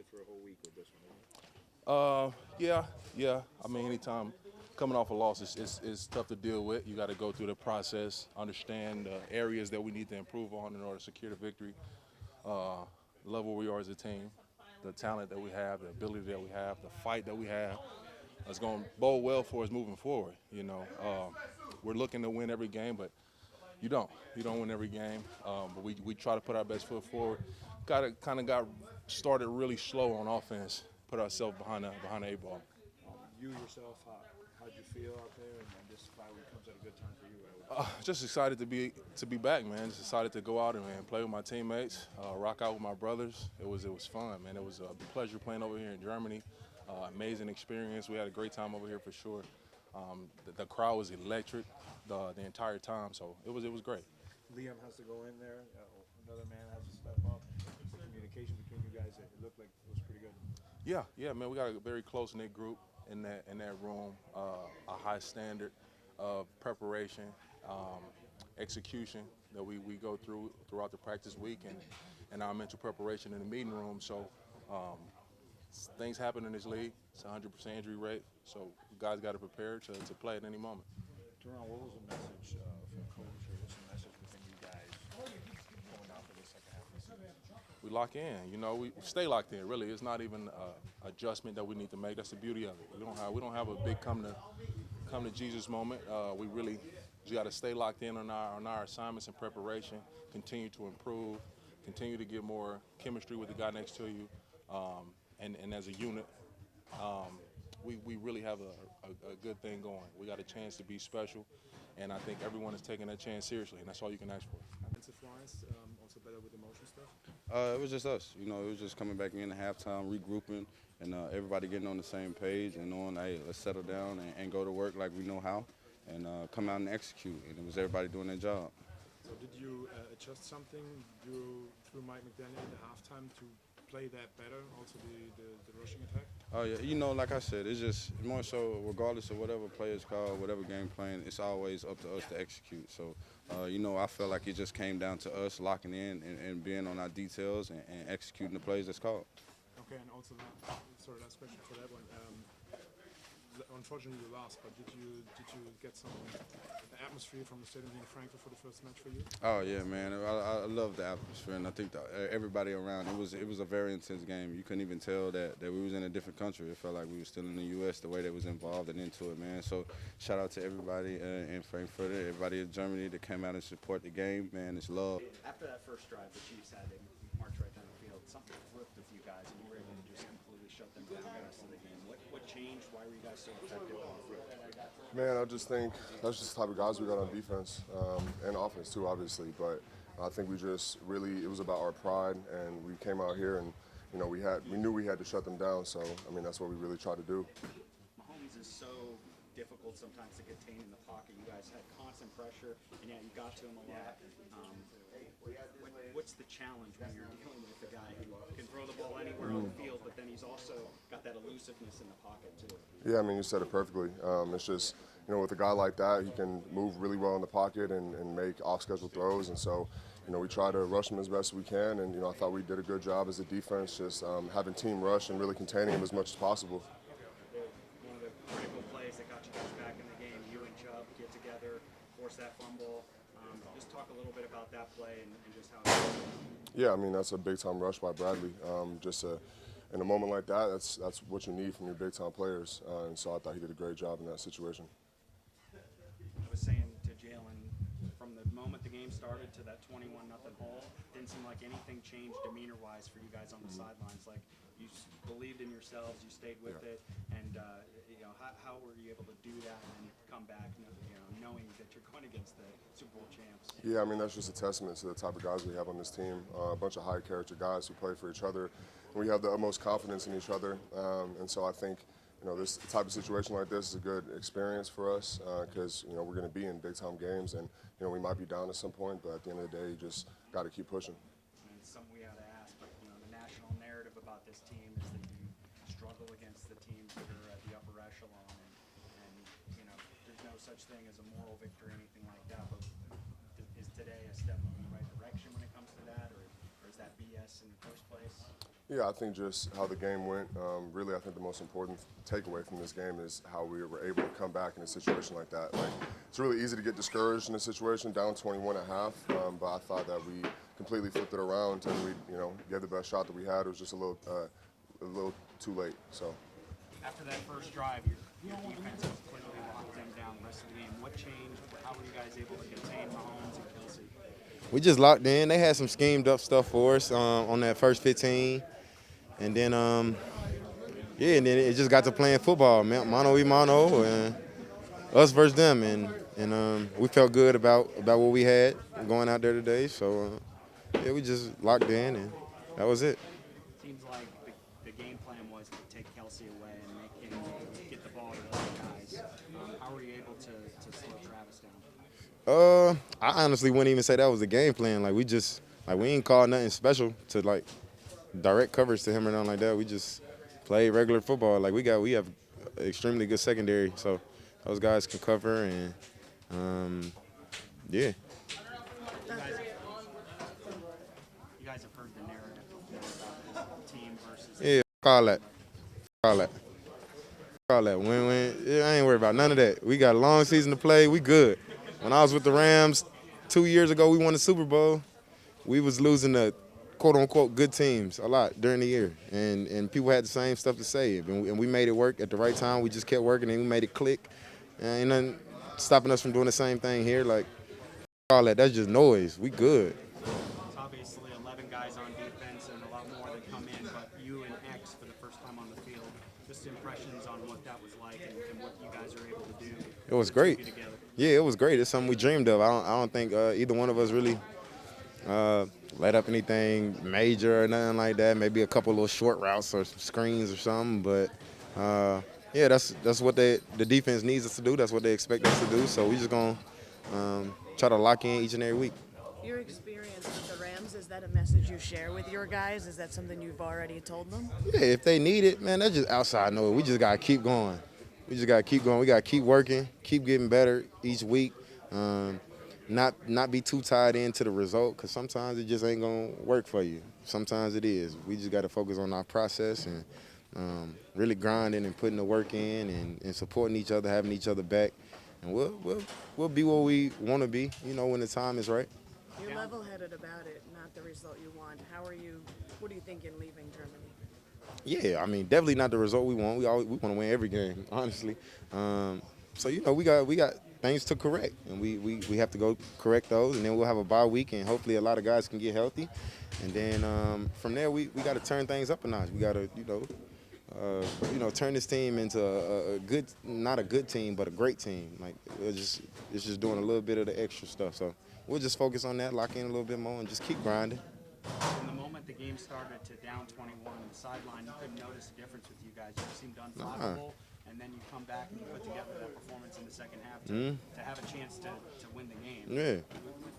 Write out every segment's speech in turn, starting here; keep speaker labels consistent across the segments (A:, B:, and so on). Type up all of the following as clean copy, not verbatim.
A: sit for a whole week with this one?
B: Yeah. I mean, anytime coming off a loss, it's tough to deal with. You got to go through the process, understand the areas that we need to improve on in order to secure the victory, love where we are as a team, the talent that we have, the ability that we have, the fight that we have. It's going to bode well for us moving forward. We're looking to win every game, but you don't win every game. But we try to put our best foot forward. Got started really slow on offense, put ourselves behind the eight ball.
A: You yourself, how'd you feel out there? And this bye week comes at a good time for you, right?
B: Just excited to be back, man. Just excited to go out and play with my teammates, rock out with my brothers. It was fun, man. It was a pleasure playing over here in Germany. Amazing experience. We had a great time over here for sure. The crowd was electric the entire time, so it was great.
A: Liam has to go in there. Another man has to step up. The communication between you guys, it looked like it was pretty good.
B: Yeah, man. We got a very close-knit group in that room. A high standard of preparation, execution that we go throughout the practice week, and our mental preparation in the meeting room. So things happen in this league. It's a 100% injury rate, so guys got to prepare to play at any moment.
A: Terron, what was the message from coach, or what's the message within you guys going out for the second half of the season?
B: We lock in. We stay locked in. Really, it's not even an adjustment that we need to make. That's the beauty of it. We don't have a big come to Jesus moment. We really just got to stay locked in on our assignments and preparation. Continue to improve. Continue to get more chemistry with the guy next to you. And as a unit, we really have a good thing going. We got a chance to be special, and I think everyone is taking that chance seriously, and that's all you can ask for.
A: Offensive-wise, also better with emotion stuff?
C: It was just us. It was just coming back in at halftime, regrouping, and everybody getting on the same page and knowing, hey, let's settle down and go to work like we know how, and come out and execute. And it was everybody doing their job.
A: So did you adjust something through Mike McDaniel in the halftime to play that better, also the rushing attack?
C: Oh, yeah. Like I said, it's just more so regardless of whatever players call, whatever game playing, it's always up to us to execute. So, I felt like it just came down to us locking in and being on our details and executing the plays that's called.
A: Okay, and also, last question for that one. Unfortunately, you lost, but did you get some atmosphere from the stadium in Frankfurt for the first match for you?
C: Oh yeah, man. I love the atmosphere, and I think that everybody around. It was a very intense game. You couldn't even tell that we was in a different country. It felt like we were still in the U.S. The way they was involved and into it, man. So shout out to everybody in Frankfurt, everybody in Germany that came out and support the game. Man, it's love.
D: After that first drive, the Chiefs had to march right down the field. Something flipped with you guys, and you were able to just completely shut them down the rest of the game. What changed? Why were you guys so effective on the field?
E: Man, I just think that's just the type of guys we got on defense and offense too, obviously. But I think we just really, it was about our pride, and we came out here and we knew we had to shut them down. So I mean, that's what we really tried to do.
D: Mahomes is so difficult sometimes to contain in the pocket. You guys had constant pressure, and yet you got to him a lot. What's the challenge when you're dealing with a guy who can throw the ball anywhere on the field, but then he's also got that elusiveness in the pocket too?
E: Yeah, I mean, you said it perfectly. It's just, with a guy like that, he can move really well in the pocket and make off-schedule throws. And so, we try to rush him as best we can. And, I thought we did a good job as a defense, just having team rush and really containing him as much as possible.
D: One of the critical plays that got you guys back in the game, you and Chubb get together, force that fumble. Just talk a little bit about that play and just how it was.
E: Yeah, I mean, that's a big-time rush by Bradley. In a moment like that, that's what you need from your big-time players. And so I thought he did a great job in that situation.
D: I was saying to Jaylen, from the moment the game started to that 21-0 hole, didn't seem like anything changed demeanor-wise for you guys on the sidelines. Like, you believed in yourselves, you stayed with it, and how were you able to do that and then come back, knowing that you're going against the Super Bowl champs?
E: Yeah, I mean, that's just a testament to the type of guys we have on this team. A bunch of high-character guys who play for each other. We have the utmost confidence in each other, and so I think this type of situation like this is a good experience for us because we're going to be in big-time games, and we might be down at some point, but at the end of the day, you just got to keep pushing.
D: And it's something we had to ask, but the national narrative about this team is that you struggle against the teams that are at the upper echelon, and there's no such thing as a moral victory or anything like that. But is today a step in the right direction when it comes to that, or is that BS in the first place?
E: Yeah, I think just how the game went. Really, I think the most important takeaway from this game is how we were able to come back in a situation like that. Like, it's really easy to get discouraged in a situation down 21 at half, but I thought that we completely flipped it around and we, gave the best shot that we had. It was just a little too late. So.
D: After that first drive, your defense clearly locked them down the rest of the game. What changed? How were you guys able to contain Mahomes and Kelsey?
F: We just locked in. They had some schemed up stuff for us on that first 15. And then, and then it just got to playing football, mano y mano, and us versus them. And we felt good about what we had going out there today. So, yeah, we just locked in, and that was it.
D: Seems like the game plan was to take Kelsey away and make him get the ball to the other guys. How were you able to slow Travis down?
F: I honestly wouldn't even say that was the game plan. Like, we ain't called nothing special to, like, direct coverage to him or nothing like that. We just play regular football. Like we have extremely good secondary, so those guys can cover and yeah.
D: You guys have heard the narrative about this team versus.
F: Yeah, call that. When I ain't worried about none of that. We got a long season to play. We good. When I was with the Rams 2 years ago, we won the Super Bowl. We was losing to quote-unquote good teams a lot during the year, and people had the same stuff to say, and we made it work at the right time. We just kept working, and we made it click, and ain't nothing stopping us from doing the same thing here. Like, all that's just noise. We good.
D: It's obviously 11 guys on defense and a lot more that come in, but you and X for the first time on the field, just impressions on what that was like and what you guys are able to do.
F: It was great. Yeah, it was great. It's something we dreamed of. I don't think either one of us really let up anything major or nothing like that. Maybe a couple little short routes or some screens or something. But yeah, that's what the defense needs us to do. That's what they expect us to do. So we just gonna try to lock in each and every week.
G: Your experience with the Rams, is that a message you share with your guys? Is that something you've already told them?
F: Yeah, if they need it, man, that's just outside noise. We just gotta keep going. We gotta keep working, keep getting better each week. Not be too tied into the result, because sometimes it just ain't gonna work for you. Sometimes it is. We just got to focus on our process and really grinding and putting the work in and supporting each other, having each other back, and we'll be where we want to be, when the time is right.
G: You're level-headed about it, not the result you want. What do you think in leaving Germany?
F: Yeah, I mean, definitely not the result we want. We want to win every game, honestly. So we got things to correct, and we have to go correct those, and then we'll have a bye week, and hopefully a lot of guys can get healthy, and then from there we got to turn things up a notch. We got to turn this team into a good, not a good team, but a great team. Like it's just doing a little bit of the extra stuff. So we'll just focus on that, lock in a little bit more, and just keep grinding.
D: From the moment the game started to down 21 on the sideline, you couldn't notice a difference with you guys. You seemed unflappable. And then you come back and you put together that performance in the second half to have a chance to win the game.
F: Yeah.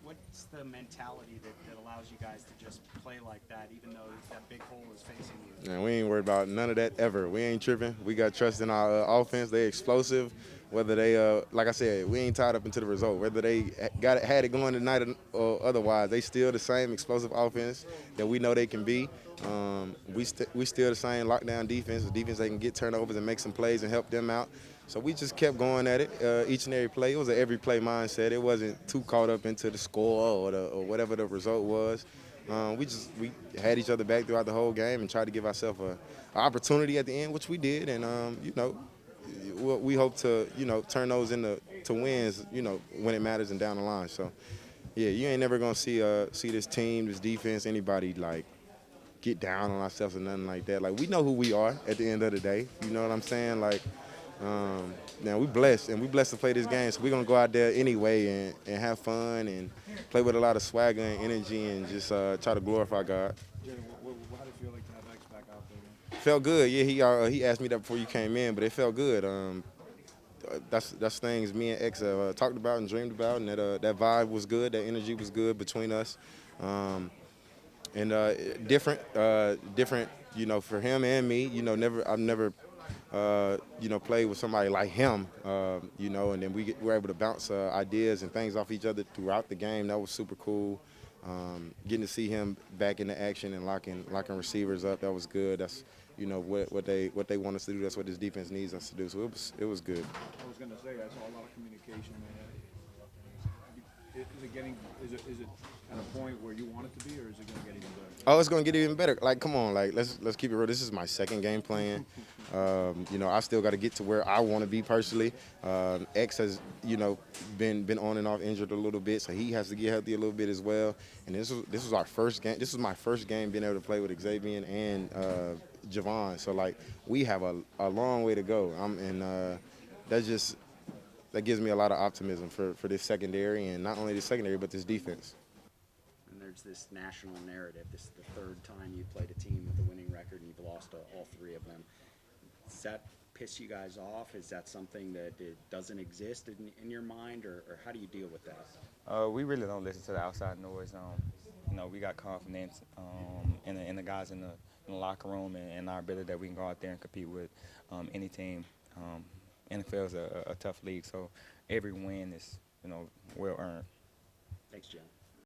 D: What's the mentality that allows you guys to just play like that, even though that big hole is facing you?
F: Man, we ain't worried about none of that ever. We ain't tripping. We got trust in our offense. They explosive. Whether they, like I said, we ain't tied up into the result. Whether they had it going tonight or otherwise, they still the same explosive offense that we know they can be. We still the same lockdown defense. The defense they can get turnovers and make some plays and help them out. So we just kept going at it each and every play. It was an every play mindset. It wasn't too caught up into the score or whatever the result was. We had each other back throughout the whole game and tried to give ourselves an opportunity at the end, which we did. And we hope to turn those into wins when it matters and down the line. So yeah, you ain't never gonna see this team, this defense, anybody like get down on ourselves or nothing like that. Like, we know who we are at the end of the day. You know what I'm saying? Like, now we blessed, and we blessed to play this game, so we're going to go out there anyway and have fun and play with a lot of swagger and energy and just try to glorify God.
A: Jalen, how did it feel like to have X back out there?
F: Felt good. Yeah, he asked me that before you came in, but it felt good. That's things me and X have talked about and dreamed about, and that vibe was good, that energy was good between us. And different, for him and me. I've never, played with somebody like him. And then we're able to bounce ideas and things off each other throughout the game. That was super cool. Getting to see him back into action and locking receivers up, that was good. That's what they want us to do. That's what this defense needs us to do. So it was good.
H: I was going to say I saw a lot of communication. Is it at a point where you want it to be, or is it going to get even better?
F: Oh, it's going to get even better. Like, come on, like let's keep it real. This is my second game playing. I still got to get to where I want to be personally. X has, been on and off injured a little bit, so he has to get healthy a little bit as well. And this was our first game. This was my first game being able to play with Xavier and Javon. So like we have a long way to go. That gives me a lot of optimism for this secondary, and not only this secondary but this defense.
D: And there's this national narrative. This is the third time you played a team with a winning record, and you've lost all three of them. Does that piss you guys off? Is that something that it doesn't exist in your mind, or how do you deal with that?
I: We really don't listen to the outside noise. We got confidence in the guys in the locker room and our ability that we can go out there and compete with any team. NFL is a tough league, so every win is well earned.
D: Thanks, Jim.